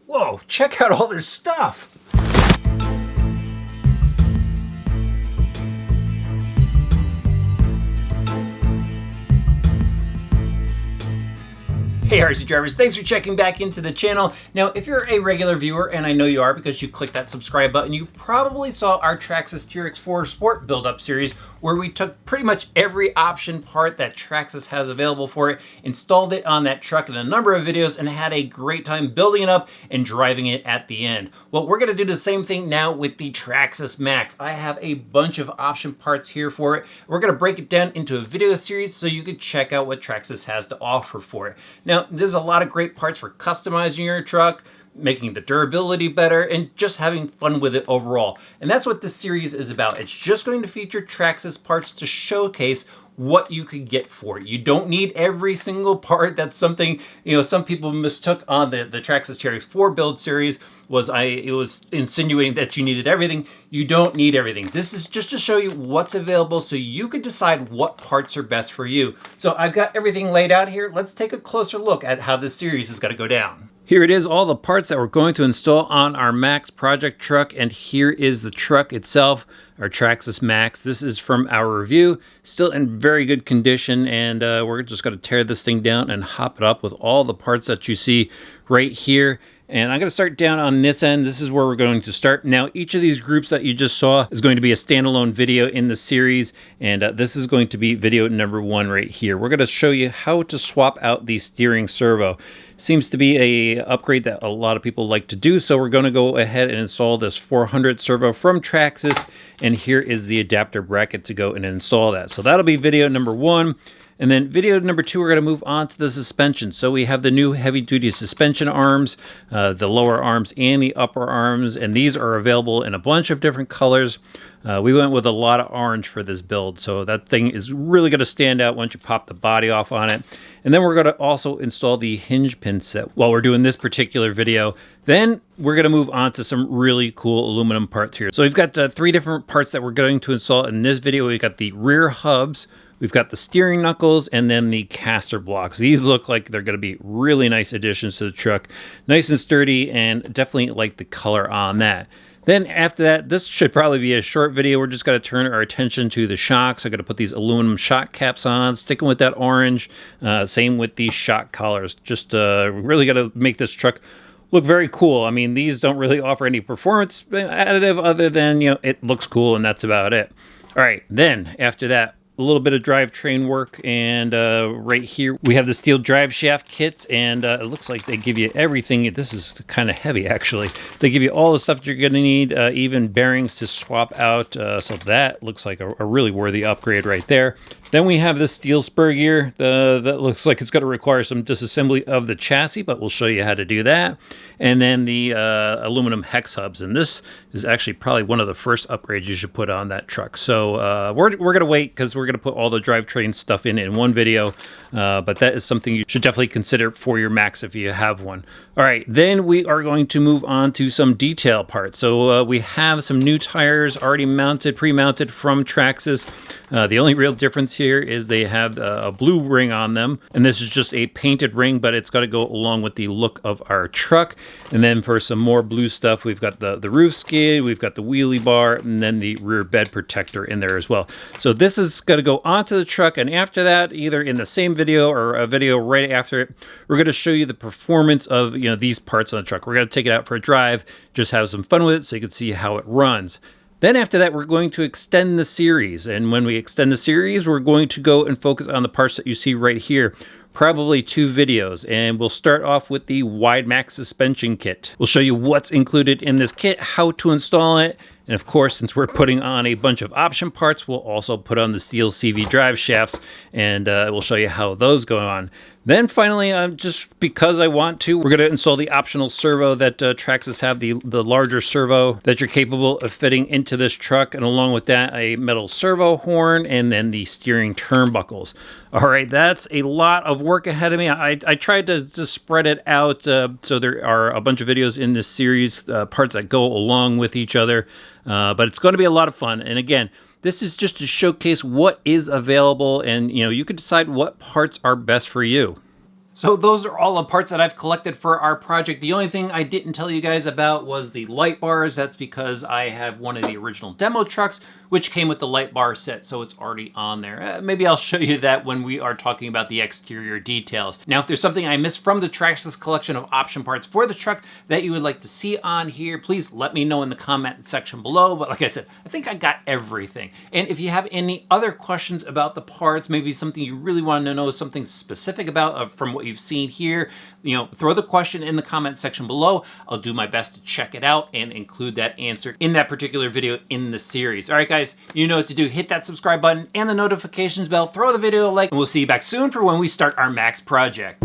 Whoa, check out all this stuff. Hey RC drivers, thanks for checking back into the channel. Now, if you're a regular viewer, and I know you are because you clicked that subscribe button, you probably saw our Traxxas TRX4 Sport build-up series where we took pretty much every option part that Traxxas has available for it, installed it on that truck in a number of videos, and had a great time building it up and driving it at the end. Well, we're going to do the same thing now with the Traxxas Maxx. I have a bunch of option parts here for it. We're going to break it down into a video series so you can check out what Traxxas has to offer for it. Now, there's a lot of great parts for customizing your truck, making the durability better, and just having fun with it overall. And that's what this series is about. It's just going to feature Traxxas parts to showcase what you could get for it. You don't need every single part. That's something, some people mistook on the Traxxas TRX4 build series. It was insinuating that you needed everything. You don't need everything. This is just to show you what's available so you can decide what parts are best for you. So I've got everything laid out here. Let's take a closer look at how this series is going to go down. Here it is, all the parts that we're going to install on our Maxx project truck, and here is the truck itself, our Traxxas Maxx. This is from our review, still in very good condition, and we're just going to tear this thing down and hop it up with all the parts that you see right here. And I'm going to start down on this end. This is where we're going to start. Now, each of these groups that you just saw is going to be a standalone video in the series, and this is going to be video number 1 right here. We're going to show you how to swap out the steering servo. Seems to be a upgrade that a lot of people like to do, so we're going to go ahead and install this 400 servo from Traxxas, and here is the adapter bracket to go and install that. So that'll be video number 1. And then video number 2, we're going to move on to the suspension. So we have the new heavy-duty suspension arms, the lower arms and the upper arms, and these are available in a bunch of different colors. We went with a lot of orange for this build, so that thing is really going to stand out once you pop the body off on it. And then we're going to also install the hinge pin set while we're doing this particular video. Then we're going to move on to some really cool aluminum parts here. So we've got 3 different parts that we're going to install in this video. We've got the rear hubs, we've got the steering knuckles, and then the caster blocks. These look like they're going to be really nice additions to the truck. Nice and sturdy, and definitely like the color on that. Then after that, this should probably be a short video. We're just going to turn our attention to the shocks. I'm going to put these aluminum shock caps on, sticking with that orange. Same with these shock collars. Just really got to make this truck look very cool. I mean, these don't really offer any performance additive other than, it looks cool, and that's about it. All right, then after that, a little bit of drivetrain work, and right here we have the steel drive shaft kit, and it looks like they give you everything. This is kind of heavy, actually. They give you all the stuff you're going to need, even bearings to swap out, so that looks like a really worthy upgrade right there. Then we have the steel spur gear. That looks like it's going to require some disassembly of the chassis, but we'll show you how to do that. And then the aluminum hex hubs, and this is actually probably one of the first upgrades you should put on that truck. So we're going to wait because we're going to put all the drivetrain stuff in one video, but that is something you should definitely consider for your Maxx if you have one. All right, then we are going to move on to some detail parts. So we have some new tires already mounted, pre-mounted from Traxxas. The only real difference here is they have a blue ring on them, and this is just a painted ring, but it's got to go along with the look of our truck. And then for some more blue stuff, we've got the roof skid, we've got the wheelie bar, and then the rear bed protector in there as well. So this is going to go onto the truck, and after that, either in the same video or a video right after it, we're going to show you the performance of these parts on the truck. We're going to take it out for a drive, just have some fun with it so you can see how it runs. Then after that, we're going to extend the series. And when we extend the series, we're going to go and focus on the parts that you see right here. Probably 2 videos. And we'll start off with the Wide Max suspension kit. We'll show you what's included in this kit, how to install it. And of course, since we're putting on a bunch of option parts, we'll also put on the steel CV drive shafts, and we'll show you how those go on. Then finally, just because I want to, we're going to install the optional servo that Traxxas have, the larger servo that you're capable of fitting into this truck, and along with that, a metal servo horn, and then the steering turnbuckles. All right, that's a lot of work ahead of me. I tried to just spread it out, so there are a bunch of videos in this series, parts that go along with each other, but it's going to be a lot of fun. And again, this is just to showcase what is available, and you can decide what parts are best for you. So those are all the parts that I've collected for our project. The only thing I didn't tell you guys about was the light bars. That's because I have one of the original demo trucks, which came with the light bar set, so it's already on there. Maybe I'll show you that when we are talking about the exterior details. Now, if there's something I missed from the Traxxas collection of option parts for the truck that you would like to see on here, please let me know in the comment section below. But like I said, I think I got everything. And if you have any other questions about the parts, maybe something you really want to know, something specific about from what you've seen here, throw the question in the comment section below. I'll do my best to check it out and include that answer in that particular video in the series. All right, guys, you know what to do. Hit that subscribe button and the notifications bell. Throw the video a like, and we'll see you back soon for when we start our Max project.